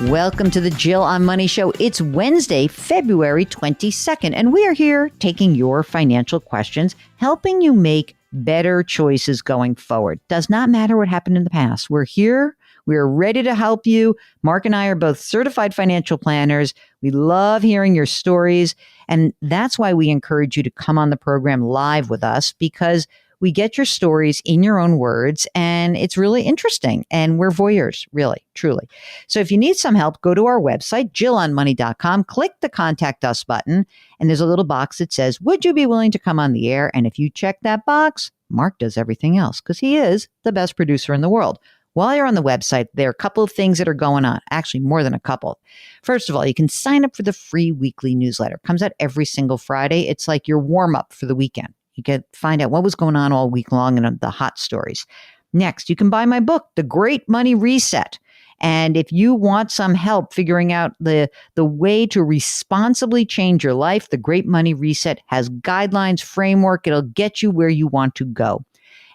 Welcome to the Jill on Money Show. It's Wednesday, February 22nd, and we are here taking your financial questions, helping you make better choices going forward. Does not matter what happened in the past. We're here. We're ready to help you. Mark and I are both certified financial planners. We love hearing your stories, and that's why we encourage you to come on the program live with us, because we get your stories in your own words, and it's really interesting. And we're voyeurs, really, truly. So if you need some help, go to our website, jillonmoney.com, click the Contact Us button, and there's a little box that says, would you be willing to come on the air? And if you check that box, Mark does everything else because he is the best producer in the world. While you're on the website, there are a couple of things that are going on, actually more than a couple. First of all, you can sign up for the free weekly newsletter. It comes out every single Friday. It's like your warm up for the weekend. You can find out what was going on all week long and the hot stories. Next, you can buy my book, The Great Money Reset. And if you want some help figuring out the way to responsibly change your life, The Great Money Reset has guidelines, framework. It'll get you where you want to go.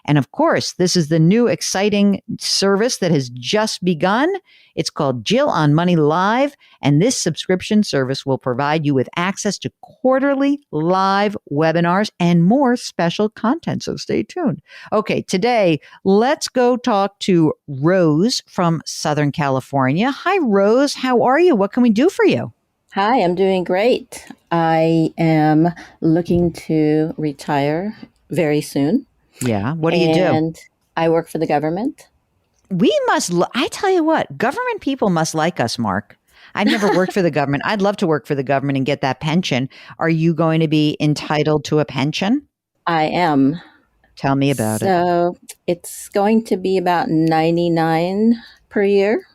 And of course, this is the new exciting service that has just begun. It's called Jill on Money Live. And this subscription service will provide you with access to quarterly live webinars and more special content. So stay tuned. Okay, today, let's go talk to Rose from Southern California. Hi, Rose. How are you? What can we do for you? Hi, I'm doing great. I am looking to retire very soon. Yeah. What do you do? And I work for the government. I tell you what, government people must like us, Mark. I've never worked for the government. I'd love to work for the government and get that pension. Are you going to be entitled to a pension? I am. Tell me about it. So it's going to be about 99 per year.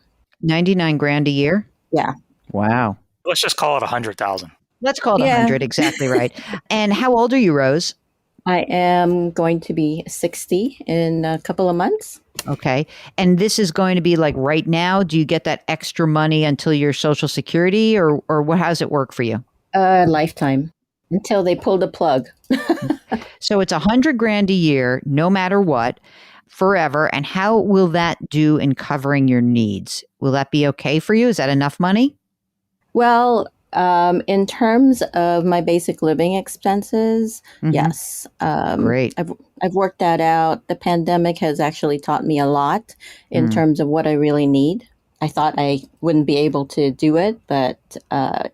99 grand a year? Yeah. Wow. Let's just call it 100,000. Let's call it 100. Exactly right. And how old are you, Rose? I am going to be 60 in a couple of months. Okay. And this is going to be like right now? Do you get that extra money until your Social Security or what? How does it work for you? Lifetime until they pull the plug. So it's 100 grand a year, no matter what, forever. And how will that do in covering your needs? Will that be okay for you? Is that enough money? Well, in terms of my basic living expenses, yes. Great. I've worked that out. The pandemic has actually taught me a lot in terms of what I really need. I thought I wouldn't be able to do it, but,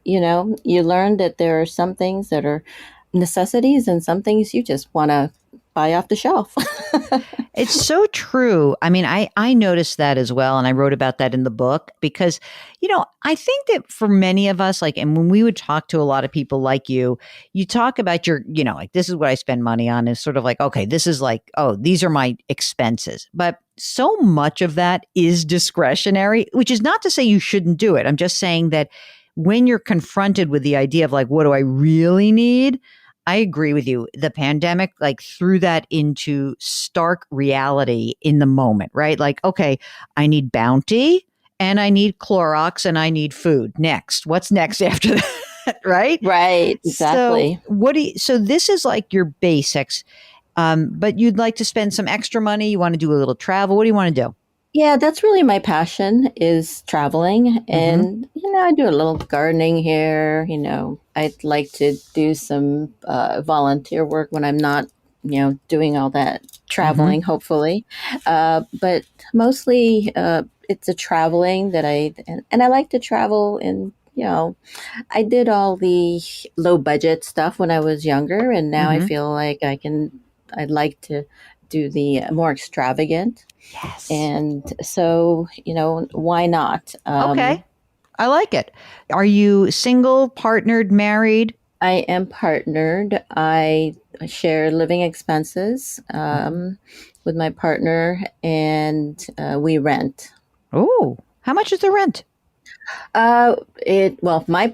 you learn that there are some things that are necessities and some things you just want to buy off the shelf. It's so true. I mean, I noticed that as well. And I wrote about that in the book because, I think that for many of us, and when we would talk to a lot of people like you talk about your, this is what I spend money on is sort of like, okay, this is like, oh, these are my expenses. But so much of that is discretionary, which is not to say you shouldn't do it. I'm just saying that when you're confronted with the idea of like, what do I really need? I agree with you. The pandemic threw that into stark reality in the moment, right? Like, okay, I need Bounty and I need Clorox and I need food. Next, what's next after that? Right? Right. Exactly. So this is like your basics, but you'd like to spend some extra money. You want to do a little travel. What do you want to do? Yeah, that's really my passion is traveling. And, I do a little gardening here. I'd like to do some volunteer work when I'm not, doing all that traveling, hopefully. But mostly it's a traveling that and I like to travel and, I did all the low budget stuff when I was younger. And now I feel like I'd like to do the more extravagant. Yes. And so, why not? Okay. I like it. Are you single, partnered, married? I am partnered. I share living expenses with my partner and we rent. Oh, how much is the rent? My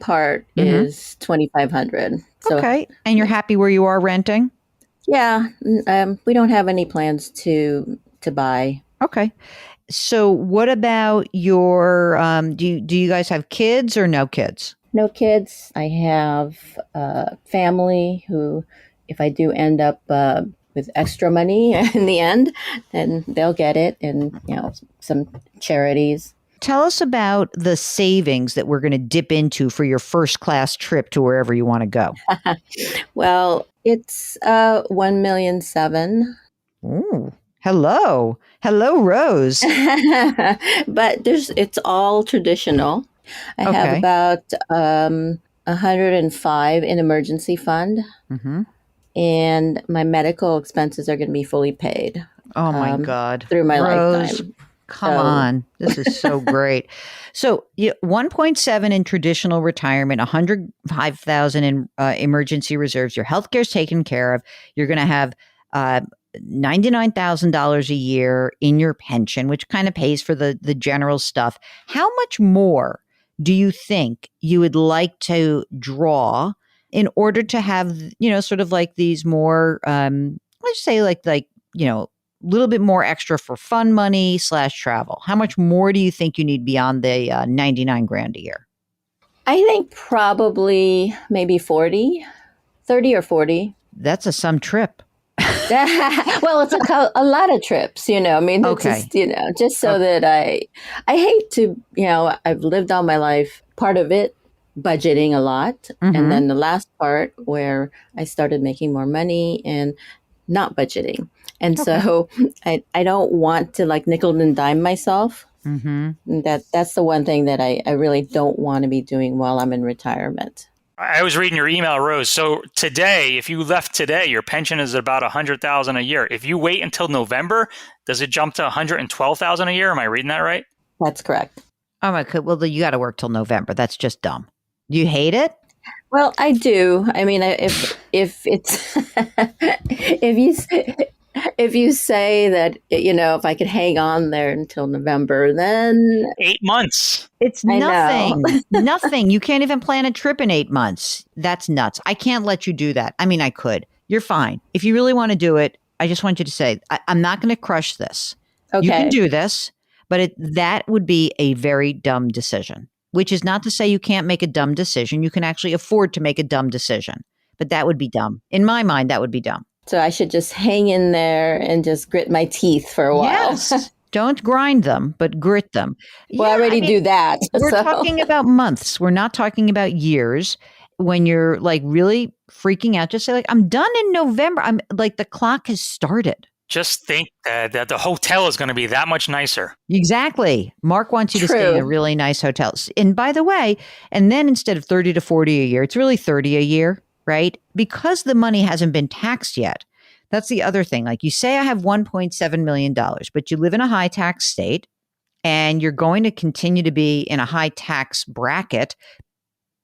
part is $2,500. So, okay. And you're happy where you are renting? Yeah. We don't have any plans to buy. Okay. So what about your, do you guys have kids or no kids? No kids. I have family who, if I do end up with extra money in the end, then they'll get it and, some charities. Tell us about the savings that we're going to dip into for your first class trip to wherever you want to go. Well, it's 1,000,007. Ooh, hello. Hello, Rose. But it's all traditional. I have Okay. about 105 in emergency fund, Mm-hmm. and my medical expenses are going to be fully paid Oh, my God. through my Rose, lifetime. come So- on. This is so great. So 1.7 in traditional retirement, 105,000 in emergency reserves. Your healthcare's taken care of. You're going to have $99,000 a year in your pension, which kind of pays for the general stuff. How much more do you think you would like to draw in order to have, sort of like these more, let's say like, a little bit more extra for fun money / travel? How much more do you think you need beyond the 99 grand a year? I think probably maybe 30 or 40. That's some trip. Well, it's a lot of trips, I mean, it's Okay. just so that I hate to, I've lived all my life, part of it budgeting a lot. Mhm. And then the last part where I started making more money and not budgeting. And so I don't want to like nickel and dime myself. Mm-hmm. That's the one thing that I really don't want to be doing while I'm in retirement. I was reading your email, Rose. So today, if you left today, your pension is about $100,000 a year. If you wait until November, does it jump to $112,000 a year? Am I reading that right? That's correct. Oh my God. Well, you got to work till November. That's just dumb. Do you hate it? Well, I do. I mean, if it's if you say that, if I could hang on there until November, then 8 months. It's I know. nothing. Nothing. You can't even plan a trip in 8 months. That's nuts. I can't let you do that. I mean, I could. You're fine. If you really want to do it, I just want you to say, I'm not going to crush this. okay. You can do this, but that would be a very dumb decision, which is not to say you can't make a dumb decision. You can actually afford to make a dumb decision, but that would be dumb. In my mind, that would be dumb. So I should just hang in there and just grit my teeth for a while. Yes. Don't grind them, but grit them. Well, I already do that. We're so- talking about months. We're not talking about years. When you're like really freaking out, just say like, I'm done in November. I'm like, the clock has started. Just think that the hotel is going to be that much nicer. Exactly. Mark wants you to stay in True. a really nice hotel. And by the way, and then instead of 30 to 40 a year, it's really 30 a year, right? Because the money hasn't been taxed yet. That's the other thing. Like you say, I have $1.7 million, but you live in a high tax state and you're going to continue to be in a high tax bracket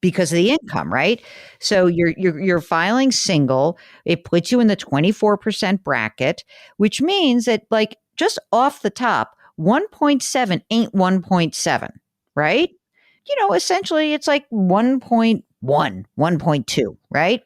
because of the income, right? So you're filing single. It puts you in the 24% bracket, which means that like just off the top, 1.7 ain't 1.7, right? Essentially it's like 1.1, 1.2, right?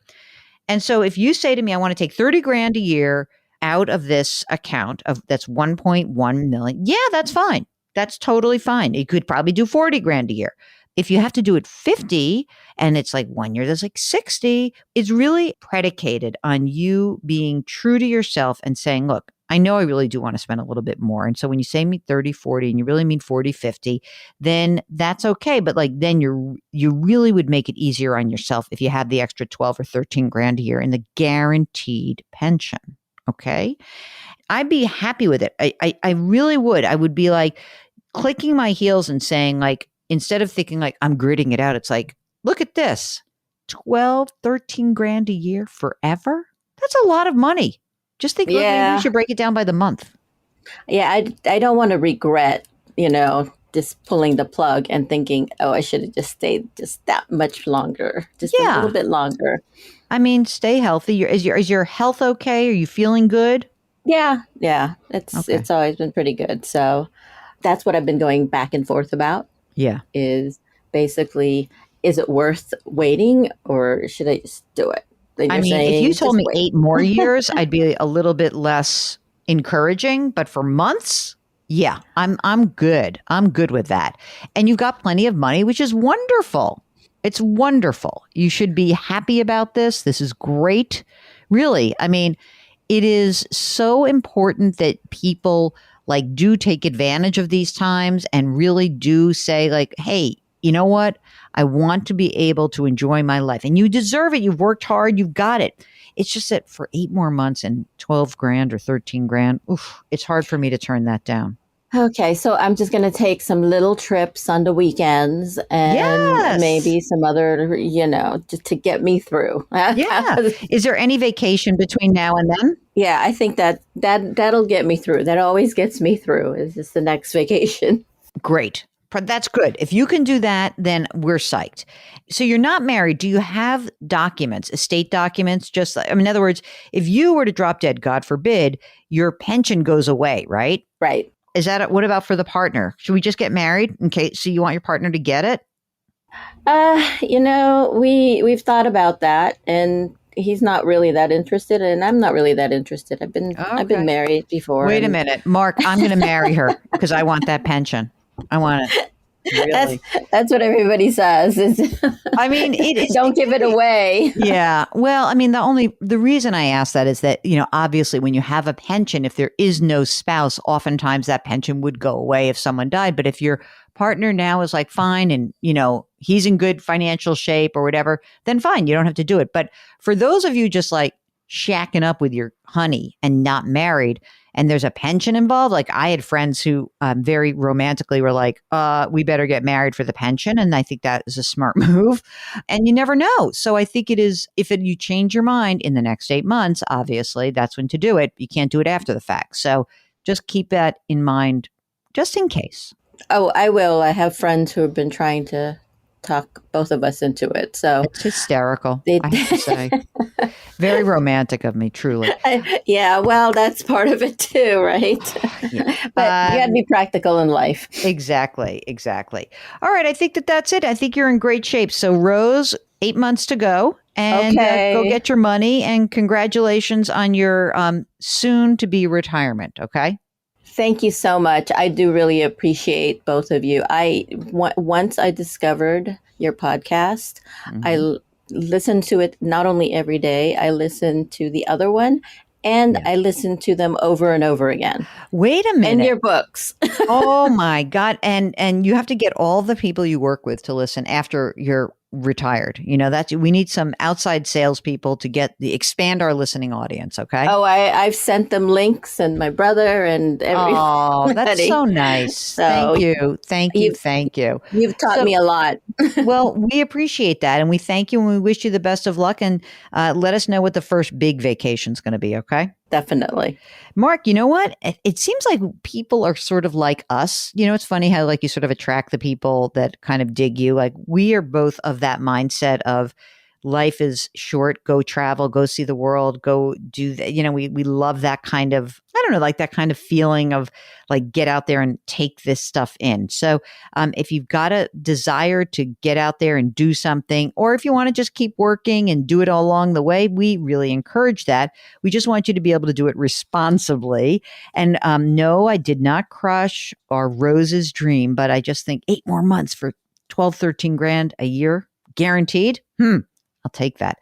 And so if you say to me, I want to take 30 grand a year out of this account that's 1.1 million. Yeah, that's fine. That's totally fine. You could probably do 40 grand a year. If you have to do it 50 and it's like 1 year, that's like 60, it's really predicated on you being true to yourself and saying, look, I know I really do want to spend a little bit more. And so when you say me 30, 40, and you really mean 40, 50, then that's okay. But like, then you really would make it easier on yourself if you had the extra 12 or 13 grand a year in the guaranteed pension. Okay. I'd be happy with it. I really would. I would be like clicking my heels and saying like, instead of thinking like I'm gritting it out, it's like, look at this, 12, 13 grand a year forever. That's a lot of money. Just think, maybe we should break it down by the month. Yeah, I don't want to regret, just pulling the plug and thinking, oh, I should have just stayed just that much longer, just a little bit longer. I mean, stay healthy. Is your health okay? Are you feeling good? Yeah. It's always been pretty good. So that's what I've been going back and forth about. Yeah. Is basically, is it worth waiting or should I just do it? I mean, if you told me 8 more years, I'd be a little bit less encouraging. But for months, yeah, I'm good. I'm good with that. And you've got plenty of money, which is wonderful. It's wonderful. You should be happy about this. This is great. Really. I mean, it is so important that people like do take advantage of these times and really do say like, hey, you know what? I want to be able to enjoy my life, and you deserve it. You've worked hard. You've got it. It's just that for 8 more months and 12 grand or 13 grand, it's hard for me to turn that down. Okay, so I'm just going to take some little trips on the weekends and maybe some other, just to get me through. Yeah. Is there any vacation between now and then? Yeah, I think that'll get me through. That always gets me through is just the next vacation. Great. That's good. If you can do that, then we're psyched. So you're not married. Do you have documents, estate documents? In other words, if you were to drop dead, God forbid, your pension goes away, right? Right. What about for the partner? Should we just get married in case? So you want your partner to get it? We've thought about that, and he's not really that interested, and I'm not really that interested. I've been married before. Wait a minute, Mark. I'm going to marry her because I want that pension. I want it. Really. That's what everybody says. I mean, don't give it away. Yeah. Well, I mean, the reason I ask that is that, obviously when you have a pension, if there is no spouse, oftentimes that pension would go away if someone died. But if your partner now is like, fine, and, he's in good financial shape or whatever, then fine, you don't have to do it. But for those of you just like shacking up with your honey and not married, and there's a pension involved. Like I had friends who very romantically were like, we better get married for the pension. And I think that is a smart move. And you never know. So I think it is, you change your mind in the next 8 months, obviously, that's when to do it. You can't do it after the fact. So just keep that in mind just in case. Oh, I will. I have friends who have been trying to talk both of us into it. So it's hysterical, I have to say. Very romantic of me, truly. Yeah, well, that's part of it too, right? Yeah. But you got to be practical in life. Exactly. All right, I think that's it. I think you're in great shape. So Rose, 8 months to go. And go get your money, and congratulations on your soon-to-be retirement, okay? Thank you so much. I do really appreciate both of you. Once I discovered your podcast, I listened to it not only every day, I listened to the other one, and I listened to them over and over again. Wait a minute. And your books. Oh my God. And you have to get all the people you work with to listen after you're retired. We need some outside salespeople to expand our listening audience. Okay. Oh, I've sent them links, and my brother and everybody. Oh, that's so nice. So Thank you. You've taught me a lot. Well, we appreciate that, and we thank you, and we wish you the best of luck. And let us know what the first big vacation is going to be. Okay. Definitely. Mark, you know what? It seems like people are sort of like us. It's funny how like you sort of attract the people that kind of dig you. Like we are both of that mindset of life is short, go travel, go see the world, go do that. We love that kind of, I don't know, like that kind of feeling of like get out there and take this stuff in. So if you've got a desire to get out there and do something, or if you want to just keep working and do it all along the way, we really encourage that. We just want you to be able to do it responsibly. And no, I did not crush our Rose's dream, but I just think 8 more months for 12, 13 grand a year guaranteed. I'll take that.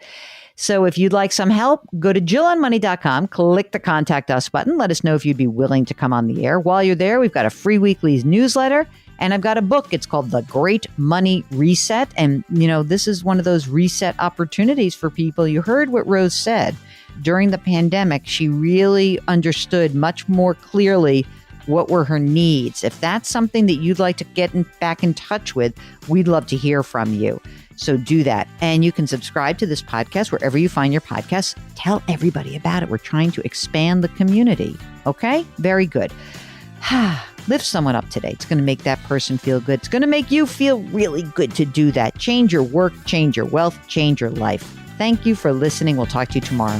So if you'd like some help, go to JillOnMoney.com, click the Contact Us button. Let us know if you'd be willing to come on the air. While you're there, we've got a free weekly newsletter, and I've got a book. It's called The Great Money Reset. And, this is one of those reset opportunities for people. You heard what Rose said. During the pandemic, she really understood much more clearly what were her needs. If that's something that you'd like to get back in touch with, we'd love to hear from you. So do that. And you can subscribe to this podcast wherever you find your podcasts. Tell everybody about it. We're trying to expand the community. Okay? Very good. Lift someone up today. It's going to make that person feel good. It's going to make you feel really good to do that. Change your work, change your wealth, change your life. Thank you for listening. We'll talk to you tomorrow.